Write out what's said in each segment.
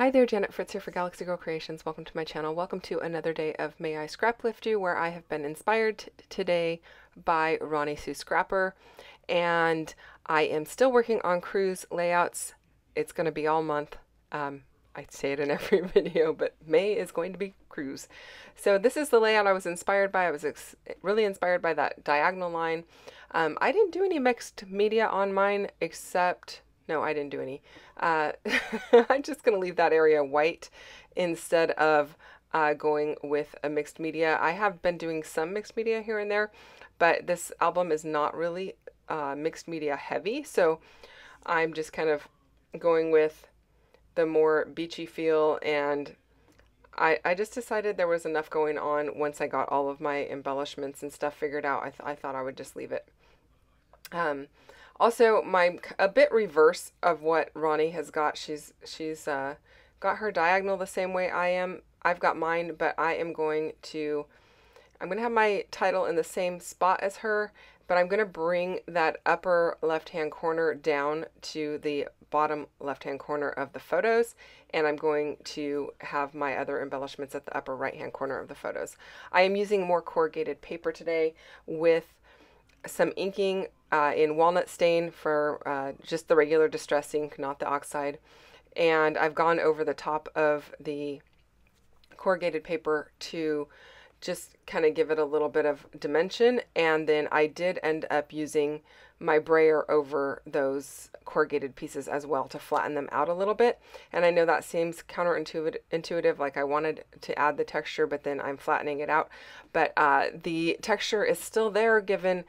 Hi there, Janet Fritz here for Galaxy Girl Creations. Welcome to my channel. Welcome to another day of May I Scraplift You, where I have been inspired today by Roni Sue Scrapper, and I am still working on cruise layouts. It's going to be all month. I say it in every video, but May is going to be cruise. So this is the layout I was inspired by. I was really inspired by that diagonal line. I didn't do any mixed media on mine except... No, I didn't do any. I'm just going to leave that area white instead of going with a mixed media. I have been doing some mixed media here and there, but this album is not really mixed media heavy. So I'm just kind of going with the more beachy feel, and I just decided there was enough going on once I got all of my embellishments and stuff figured out. I thought I would just leave it. Also, a bit reverse of what Roni has got. She's got her diagonal the same way I am. I've got mine, but I'm going to have my title in the same spot as her, but I'm going to bring that upper left-hand corner down to the bottom left-hand corner of the photos, and I'm going to have my other embellishments at the upper right-hand corner of the photos. I am using more corrugated paper today with some inking in walnut stain for just the regular distress ink, not the oxide. And I've gone over the top of the corrugated paper to just kind of give it a little bit of dimension. And then I did end up using my brayer over those corrugated pieces as well to flatten them out a little bit. And I know that seems counterintuitive, like I wanted to add the texture, but then I'm flattening it out. But the texture is still there given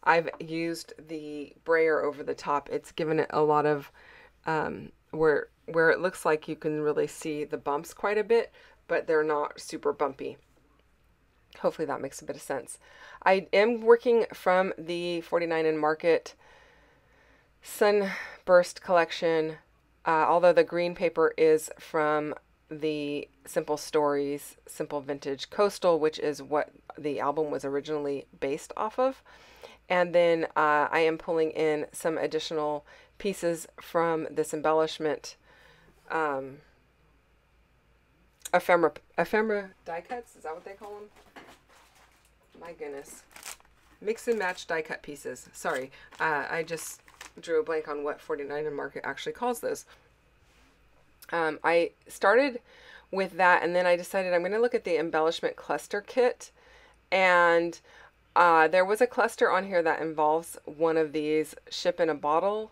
I've used the brayer over the top. It's given it a lot of, where it looks like you can really see the bumps quite a bit, but they're not super bumpy. Hopefully that makes a bit of sense. I am working from the 49 and Market Sunburst collection, although the green paper is from the Simple Stories, Simple Vintage Coastal, which is what the album was originally based off of. And then I am pulling in some additional pieces from this embellishment, ephemera die cuts, is that what they call them? My goodness. Mix and match die cut pieces. Sorry, I just drew a blank on what 49 and Market actually calls those. I started with that, and then I decided I'm going to look at the embellishment cluster kit, and there was a cluster on here that involves one of these ship in a bottle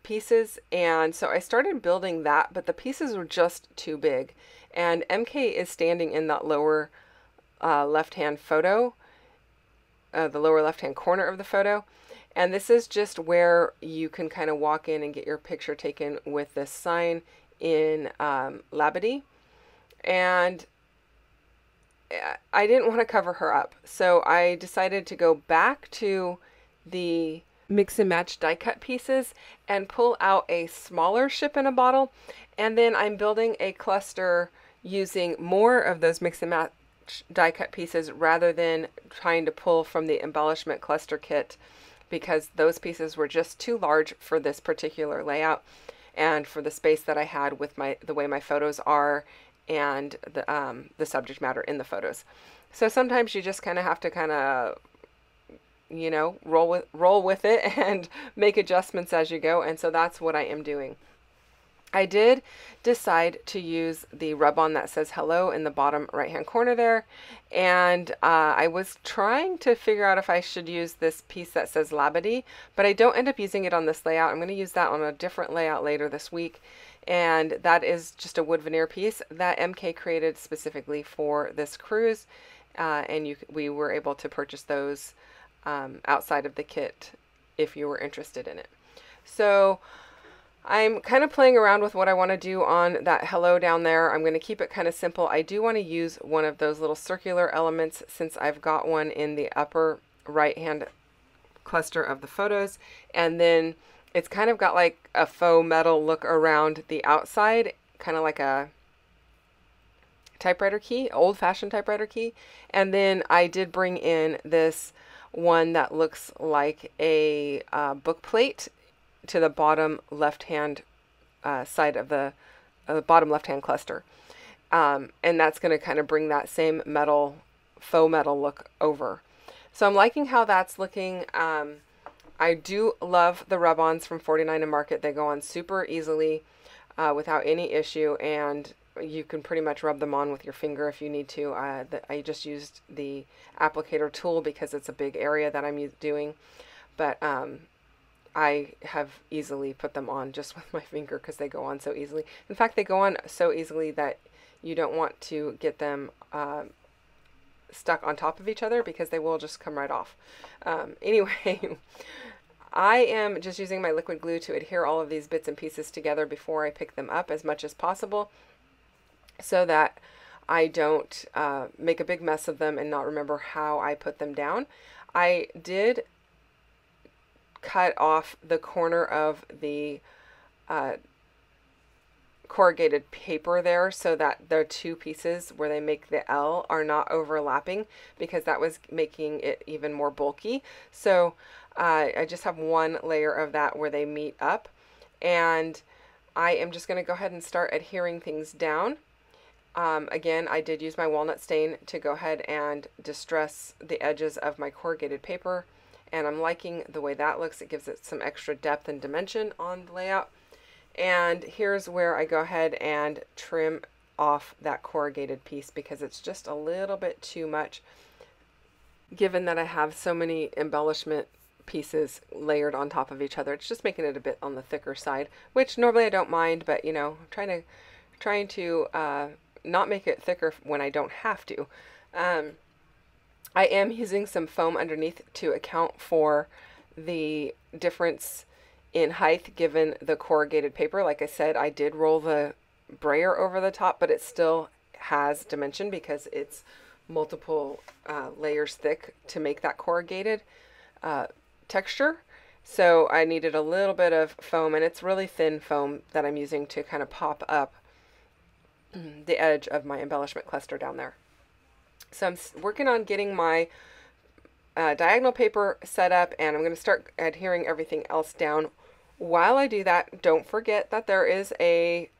pieces, and so I started building that, but the pieces were just too big, and MK is standing in that lower left-hand photo, the lower left-hand corner of the photo, and this is just where you can kind of walk in and get your picture taken with this sign in Labadee, and I didn't want to cover her up, so I decided to go back to the mix and match die cut pieces and pull out a smaller ship in a bottle, and then I'm building a cluster using more of those mix and match die cut pieces rather than trying to pull from the embellishment cluster kit, because those pieces were just too large for this particular layout and for the space that I had with the way my photos are and the subject matter in the photos. So sometimes you just kind of have to you know, roll with it and make adjustments as you go, and so that's what I am doing. I did decide to use the rub-on that says hello in the bottom right hand corner there, and I was trying to figure out if I should use this piece that says Labadee, but I don't end up using it on this layout. I'm going to use that on a different layout later this week, and that is just a wood veneer piece that MK created specifically for this cruise, and we were able to purchase those outside of the kit if you were interested in it. So I'm kind of playing around with what I want to do on that hello down there. I'm going to keep it kind of simple. I do want to use one of those little circular elements since I've got one in the upper right hand cluster of the photos, and then it's kind of got like a faux metal look around the outside, kind of like a typewriter key, old-fashioned typewriter key. And then I did bring in this one that looks like a book plate to the bottom left-hand side of the bottom left-hand cluster. And that's going to kind of bring that same metal, faux metal look over. So I'm liking how that's looking. I do love the rub-ons from 49 and Market. They go on super easily without any issue, and you can pretty much rub them on with your finger if you need to. I just used the applicator tool because it's a big area that I'm doing, but I have easily put them on just with my finger because they go on so easily. In fact, they go on so easily that you don't want to get them stuck on top of each other because they will just come right off. Anyway, I am just using my liquid glue to adhere all of these bits and pieces together before I pick them up as much as possible so that I don't make a big mess of them and not remember how I put them down. I did cut off the corner of the corrugated paper there so that the two pieces where they make the L are not overlapping because that was making it even more bulky. So I just have one layer of that where they meet up, and I am just going to go ahead and start adhering things down. Again, I did use my walnut stain to go ahead and distress the edges of my corrugated paper, and I'm liking the way that looks. It gives it some extra depth and dimension on the layout. And here's where I go ahead and trim off that corrugated piece because it's just a little bit too much given that I have so many embellishment pieces layered on top of each other. It's just making it a bit on the thicker side, which normally I don't mind, but you know, trying to not make it thicker when I don't have to. I am using some foam underneath to account for the difference in height given the corrugated paper. Like I said, I did roll the brayer over the top, but it still has dimension because it's multiple layers thick to make that corrugated texture. So I needed a little bit of foam, and it's really thin foam that I'm using to kind of pop up the edge of my embellishment cluster down there. So I'm working on getting my diagonal paper set up, and I'm going to start adhering everything else down. While I do that, don't forget that there is a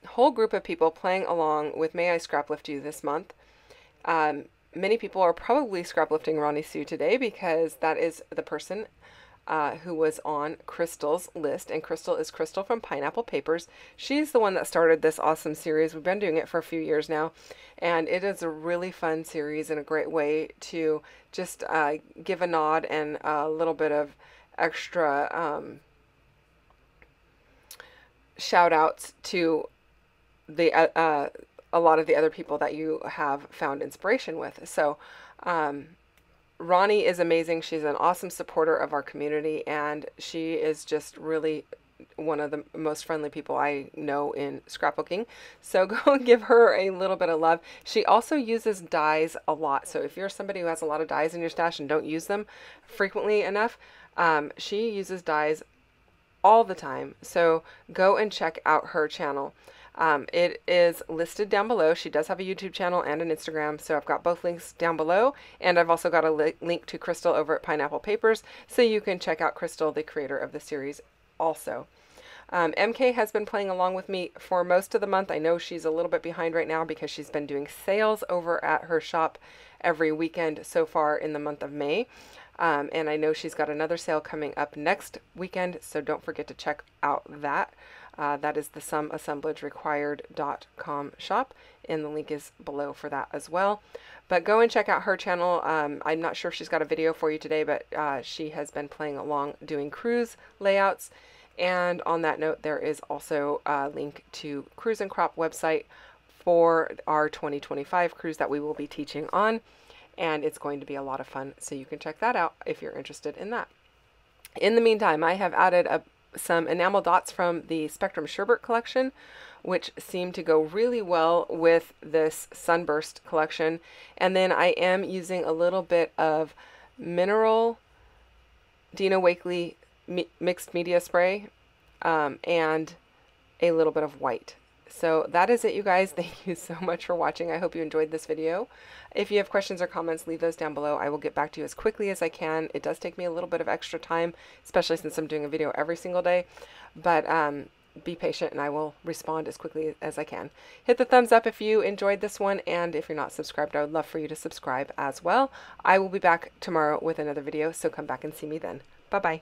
whole group of people playing along with May I Scraplift You this month. Many people are probably scraplifting Roni Sue today because that is the person who was on Crystal's list, and Crystal is Crystal from Pineapple Papers. She's the one that started this awesome series. We've been doing it for a few years now, and it is a really fun series and a great way to just give a nod and a little bit of extra shout outs to the a lot of the other people that you have found inspiration with. So Roni is amazing. She's an awesome supporter of our community, and she is just really one of the most friendly people I know in scrapbooking. So go and give her a little bit of love. She also uses dies a lot. So if you're somebody who has a lot of dies in your stash and don't use them frequently enough, she uses dies all the time. So go and check out her channel. It is listed down below. She does have a YouTube channel and an Instagram, so I've got both links down below, and I've also got a link to Crystal over at Pineapple Papers, so you can check out Crystal, the creator of the series, also. MK has been playing along with me for most of the month. I know she's a little bit behind right now because she's been doing sales over at her shop every weekend so far in the month of May. And I know she's got another sale coming up next weekend, so don't forget to check out that. That is the someassemblagerequired.com shop, and the link is below for that as well. But go and check out her channel. I'm not sure if she's got a video for you today, but she has been playing along doing cruise layouts. And on that note, there is also a link to Cruise and Crop website for our 2025 cruise that we will be teaching on. And it's going to be a lot of fun, so you can check that out if you're interested in that. In the meantime, I have added some enamel dots from the Spectrum Sherbert collection, which seem to go really well with this Sunburst collection. And then I am using a little bit of mineral Dina Wakley mixed media spray and a little bit of white. So that is it, you guys. Thank you so much for watching. I hope you enjoyed this video. If you have questions or comments, leave those down below. I will get back to you as quickly as I can. It does take me a little bit of extra time, especially since I'm doing a video every single day. But be patient and I will respond as quickly as I can. Hit the thumbs up if you enjoyed this one, and if you're not subscribed, I would love for you to subscribe as well. I will be back tomorrow with another video, so come back and see me then. Bye-bye.